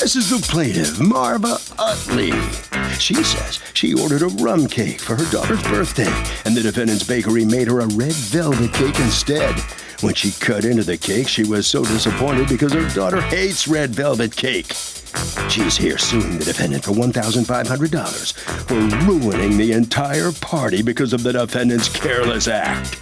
This is the plaintiff, Marva Utley. She says she ordered a rum cake for her daughter's birthday, and the defendant's bakery made her a red velvet cake instead. When she cut into the cake, she was so disappointed because her daughter hates red velvet cake. She's here suing the defendant for $1,500 for ruining the entire party because of the defendant's careless act.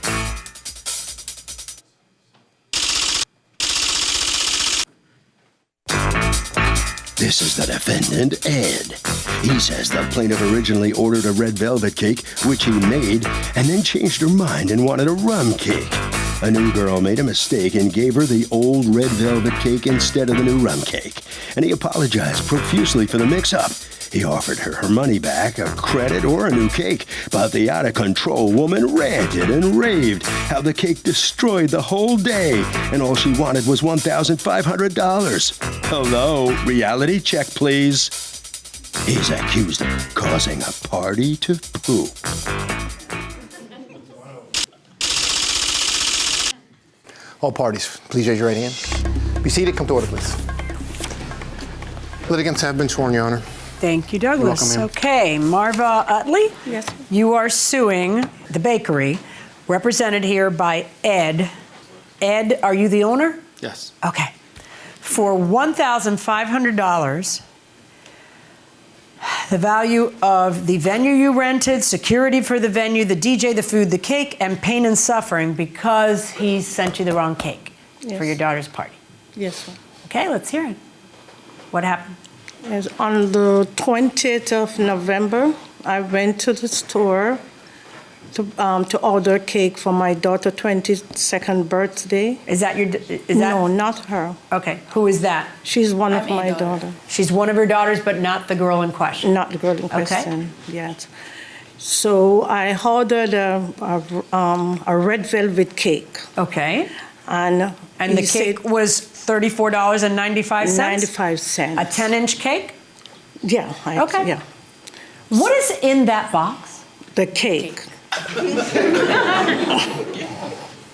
This is the defendant, Ed. He says the plaintiff originally ordered a red velvet cake, which he made, and then changed her mind and wanted a rum cake. A new girl made a mistake and gave her the old red velvet cake instead of the new rum cake, and he apologized profusely for the mix-up. He offered her money back, a credit, or a new cake, but the out-of-control woman ranted and raved how the cake destroyed the whole day, and all she wanted was $1,500. Hello, reality check, please. He's accused of causing a party to poop. All parties, please raise your right hand. Be seated, come to order, please. Litigants have been sworn, Your Honor. Thank you, Douglas. You're welcome, okay, Marva Utley? Yes. You are suing the bakery, represented here by Ed. Ed, are you the owner? Yes. Okay. For $1,500, the value of the venue you rented, security for the venue, the DJ, the food, the cake, and pain and suffering because he sent you the wrong cake for your daughter's party. Yes, sir. Okay, let's hear it. What happened? Yes, on the 20th of November, I went to the store to order cake for my daughter's 22nd birthday. Is that your? No, not her. Okay, who is that? She's one of my daughter. She's one of her daughters, but not the girl in question. Not the girl in question. Yes. So I ordered a red velvet cake. Okay. And the cake was $34.95? 95 cents. A 10-inch cake? Yeah. Okay. Yeah. What is in that box? The cake.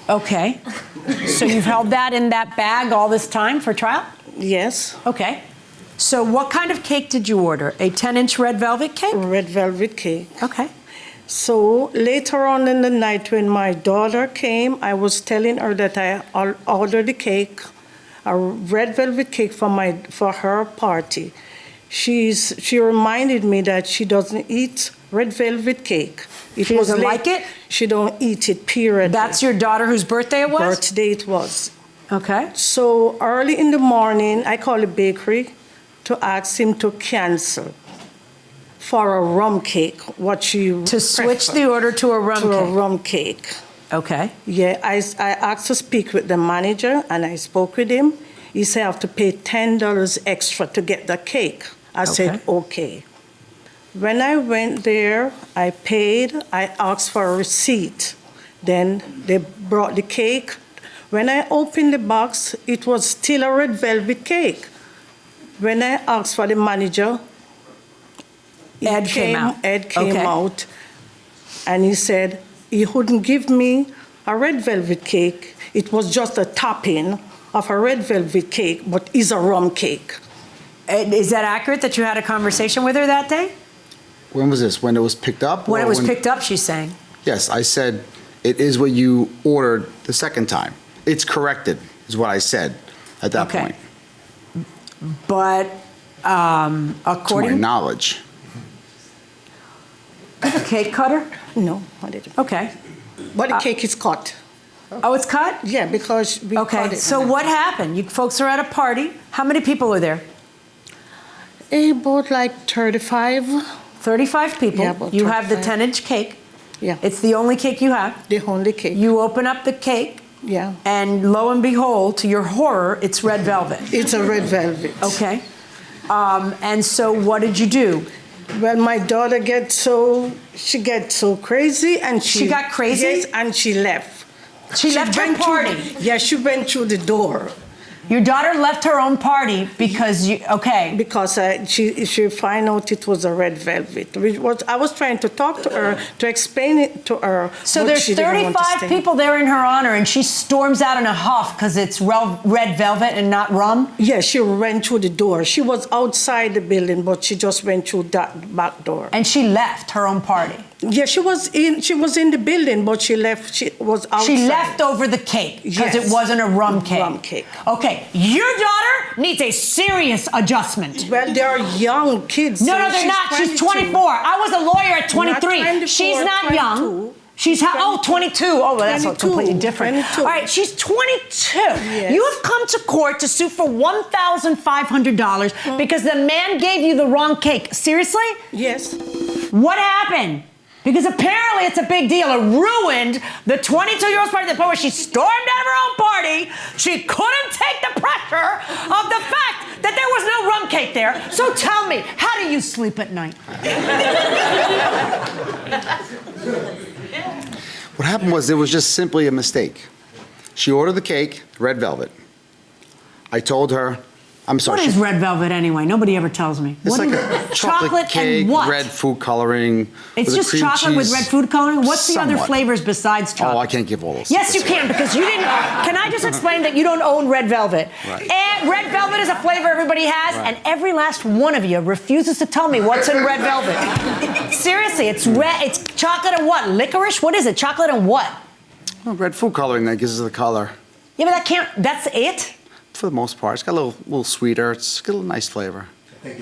Okay. So you've held that in that bag all this time for trial? Yes. Okay. So what kind of cake did you order? A 10-inch red velvet cake? Red velvet cake. Okay. So later on in the night when my daughter came, I was telling her that I ordered a cake, a red velvet cake for her party. She reminded me that she doesn't eat red velvet cake. She doesn't like it? She don't eat it, period. That's your daughter whose birthday it was? Birthday it was. Okay. So early in the morning, I called the bakery to ask him to cancel for a rum cake, what you To switch the order to a rum cake? To a rum cake. Okay. Yeah, I asked to speak with the manager, and I spoke with him. He said I have to pay $10 extra to get the cake. I said, okay. When I went there, I paid, I asked for a receipt. Then they brought the cake. When I opened the box, it was still a red velvet cake. When I asked for the manager, Ed came out, and he said he wouldn't give me a red velvet cake. It was just a topping of a red velvet cake, but it's a rum cake. Is that accurate that you had a conversation with her that day? When was this? When it was picked up? When it was picked up, she's saying. Yes, I said it is what you ordered the second time. It's corrected, is what I said at that point. But according to my knowledge. You have a cake cutter? No, I didn't. Okay. But the cake is cut. Oh, it's cut? Yeah, because we cut it. Okay, so what happened? You folks are at a party. How many people are there? About like 35. 35 people. Yeah, about you have the 35. 10-inch cake. Yeah. It's the only cake you have. The only cake. You open up the cake. Yeah. And lo and behold, to your horror, it's red velvet. It's a red velvet. Okay. And so what did you do? Well, my daughter gets so crazy, and she got crazy? Yes, and she left. She left her went party. Yeah, she went through the door. Your daughter left her own party because you, okay. Because she found out it was a red velvet. I was trying to talk to her, to explain it to her. So but there's she didn't want to 35 stay. people there in her honor, and she storms out in a huff because it's red velvet and not rum? Yeah, she ran through the door. She was outside the building, but she just went through that back door. And she left her own party. Yeah, she was in the building, but she left. She was outside. She left over the cake because Yes. it wasn't a rum cake. Rum cake. Okay, your daughter needs a serious adjustment. Well, they're young kids. No, so no, they're not. She's 24. I was a lawyer at 23. 24, She's not 22. young. She's how? Oh, 22. Oh, well, that's 22, completely different. 22. All right, she's 22. Yes. You have come to court to sue for $1,500 because the man gave you the wrong cake. Seriously? Yes. What happened? Because apparently it's a big deal. It ruined the 22-year-old's party to the point where she stormed out of her own party. She couldn't take the pressure of the fact that there was no rum cake there. So tell me, how do you sleep at night? What happened was it was just simply a mistake. She ordered the cake, red velvet. I told her, I'm sorry. What is red velvet anyway? Nobody ever tells me. It's What like is a chocolate cake, and what? red food coloring. It's with a just cream chocolate with cheese. red food coloring? What's the other Somewhat. flavors besides chocolate? Oh, I can't give all those. Yes, you can, because you didn't. Can I just explain that you don't own red velvet? Right. And red velvet is a flavor everybody has, Right. and every last one of you refuses to tell me what's in red velvet. Seriously, it's red. It's chocolate and what? Licorice? What is it? Chocolate and what? Well, red food coloring that gives it the color. Yeah, but that can't. That's it. For the most part, it's got a little sweeter. It's got a little nice flavor.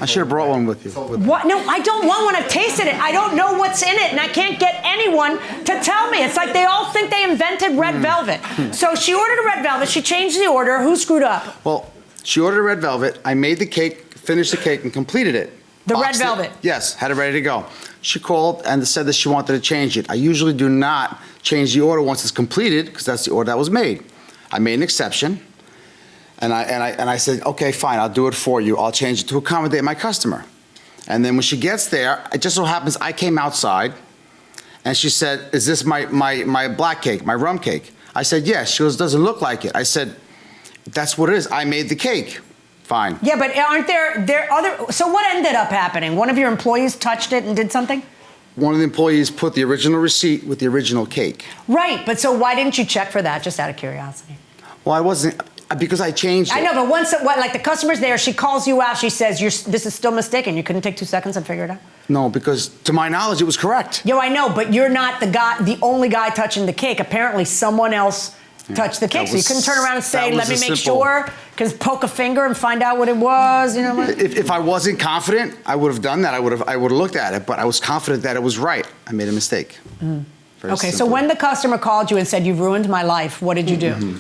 I should have brought one with you. What? No, I don't want one. I've tasted it. I don't know what's in it, and I can't get anyone to tell me. It's like they all think they invented red velvet. So she ordered a red velvet. She changed the order. Who screwed up? Well, she ordered a red velvet. I made the cake, finished the cake, and completed it. The red Boxed it. velvet? Yes, had it ready to go. She called and said that she wanted to change it. I usually do not change the order once it's completed because that's the order that was made. I made an exception. And I said, okay, fine, I'll do it for you. I'll change it to accommodate my customer. And then when she gets there, it just so happens I came outside, and she said, is this my black cake, my rum cake? I said, yes. She goes, doesn't look like it. I said, that's what it is. I made the cake. Fine. Yeah, but aren't there other... So what ended up happening? One of your employees touched it and did something? One of the employees put the original receipt with the original cake. Right, but so why didn't you check for that, just out of curiosity? Well, I wasn't, because I changed it. I know, but once, like the customer's there, she calls you out, she says, this is still mistaken. You couldn't take 2 seconds and figure it out? No, because to my knowledge, it was correct. Yo, I know, but you're not the only guy touching the cake. Apparently, someone else touched the cake. So you couldn't turn around and say, let me make sure, because poke a finger and find out what it was, you know what? If I wasn't confident, I would have done that. I would have looked at it, but I was confident that it was right. I made a mistake. Very Okay, so simple. when the customer called you and said, you've ruined my life, what did you do?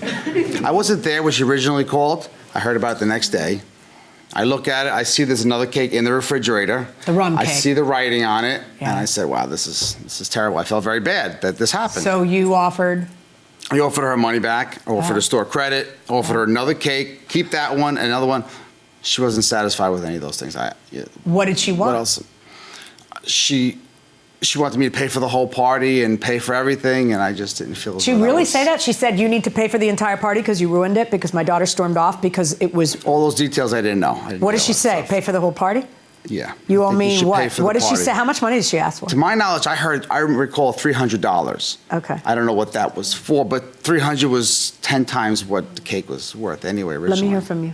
I wasn't there when she originally called. I heard about it the next day. I look at it, I see there's another cake in the refrigerator. The rum I cake. see the writing on it, Yeah. and I said, wow, this is terrible. I felt very bad that this happened. So you offered... I offered her money back, I offered her store credit, offered her another cake, keep that one, and another one. She wasn't satisfied with any of those things. What did she want? What else? She wanted me to pay for the whole party and pay for everything, and I just didn't feel as She though really was- say that? She said, you need to pay for the entire party because you ruined it, because my daughter stormed off because it was... All those details I didn't know. What did she say? Pay for the whole party? Yeah. You I owe think me should pay what? for the What did she party. say? How much money did she ask for? To my knowledge, I recall $300. Okay. I don't know what that was for, but 300 was 10 times what the cake was worth anyway originally. Let me hear from you.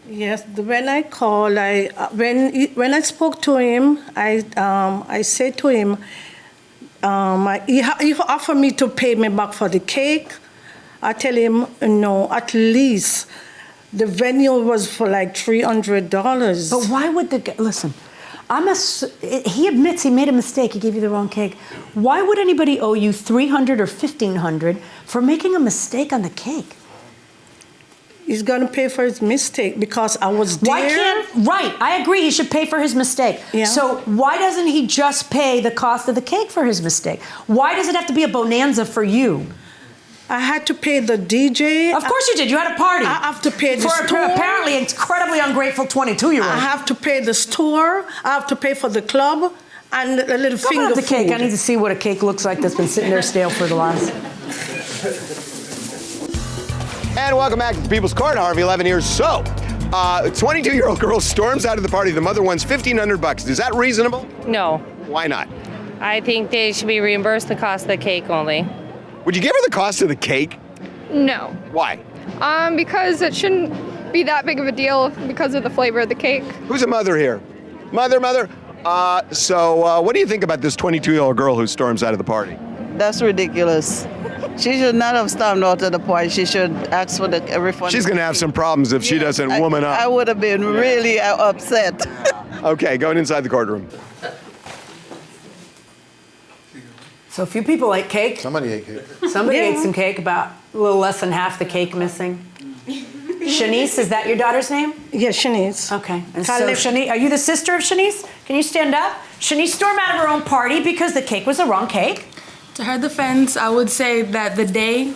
Yes, when I called, when I spoke to him, I said to him, he offered me to pay me back for the cake. I tell him, no, at least the venue was for like $300. But why would listen, he admits he made a mistake. He gave you the wrong cake. Why would anybody owe you $300 or $1,500 for making a mistake on the cake? He's gonna pay for his mistake because I was there. Right, I agree he should pay for his mistake. Yeah. So why doesn't he just pay the cost of the cake for his mistake? Why does it have to be a bonanza for you? I had to pay the DJ. Of course you did, you had a party. I have to pay the for store. apparently incredibly ungrateful 22-year-old. I have to pay the store. I have to pay for the club and a little Open finger up the cake. food. I need to see what a cake looks like that's been sitting there stale for the last... And welcome back to the People's Court, Harvey 11 here. So, a 22-year-old girl storms out of the party. The mother wants $1,500. Is that reasonable? No. Why not? I think they should be reimbursed the cost of the cake only. Would you give her the cost of the cake? No. Why? Because it shouldn't be that big of a deal because of the flavor of the cake. Who's a mother here? Mother. So what do you think about this 22-year-old girl who storms out of the party? That's ridiculous. She should not have stormed out of the party. She should ask for the refund. She's going to have some problems if she doesn't woman up. I would have been really upset. Okay, going inside the courtroom. So a few people ate cake. Somebody ate cake. Somebody ate some cake, about a little less than half the cake missing. Shanice, is that your daughter's name? Yes, Shanice. Okay. And so Shanice, are you the sister of Shanice? Can you stand up? Shanice stormed out of her own party because the cake was the wrong cake. To her defense, I would say that the day,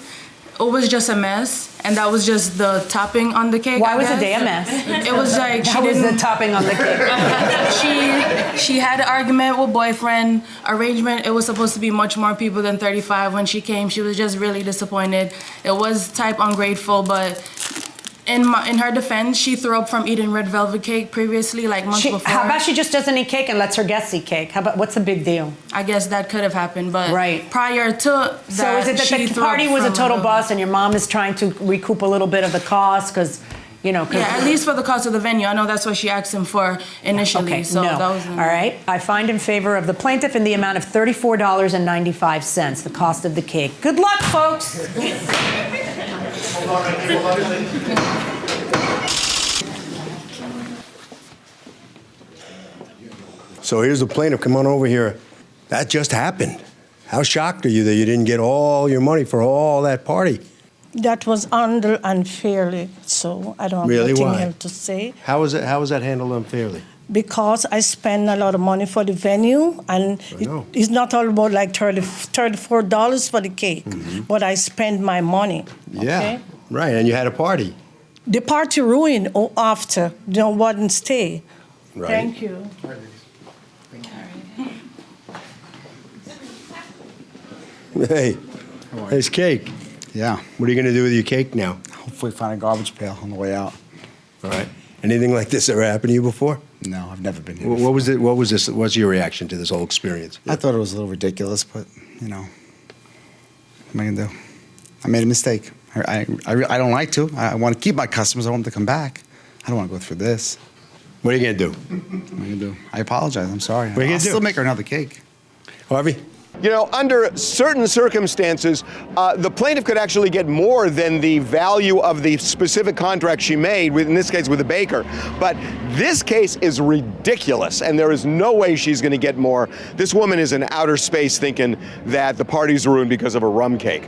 it was just a mess, and that was just the topping on the cake. Why was the day a mess? It was like That was the topping on the cake. She had an argument with boyfriend. Arrangement, it was supposed to be much more people than 35. When she came, she was just really disappointed. It was type ungrateful, but in her defense, she threw up from eating red velvet cake previously, like months before. How about she just doesn't eat cake and lets her guests eat cake? How about, what's the big deal? I guess that could have happened, but Right. prior to that, So is it that she the threw party up was a from total bust and your mom is trying to recoup a little bit of the cost because, you know. Yeah, at least for the cost of the venue. I know that's what she asked him for initially. Okay, so no. that was All right. I find in favor of the plaintiff in the amount of $34.95, the cost of the cake. Good luck, folks. So here's the plaintiff. Come on over here. That just happened. How shocked are you that you didn't get all your money for all that party? That was handled unfairly, so I don't have Really? nothing Why? else to say. How was that handled unfairly? Because I spend a lot of money for the venue, and know. it's not all about like $34 for the cake, but I spend my money. Yeah, Okay? right. And you had a party. The party ruined after, wouldn't stay. Right. Thank you. Hey, there's cake. Yeah. What are you going to do with your cake now? Hopefully find a garbage pail on the way out. All right. Anything like this ever happened to you before? No, I've never been here. What was it? What was this? What's your reaction to this whole experience? I thought it was a little ridiculous, but, you know, what am I going to do? I made a mistake. I don't like to. I want to keep my customers. I want them to come back. I don't want to go through this. What are you going to do? What am I going to do? I apologize. I'm sorry. What are you I'll gonna do? still make her another cake. Harvey? You know, under certain circumstances, the plaintiff could actually get more than the value of the specific contract she made, in this case with the baker. But this case is ridiculous, and there is no way she's going to get more. This woman is in outer space thinking that the party's ruined because of a rum cake.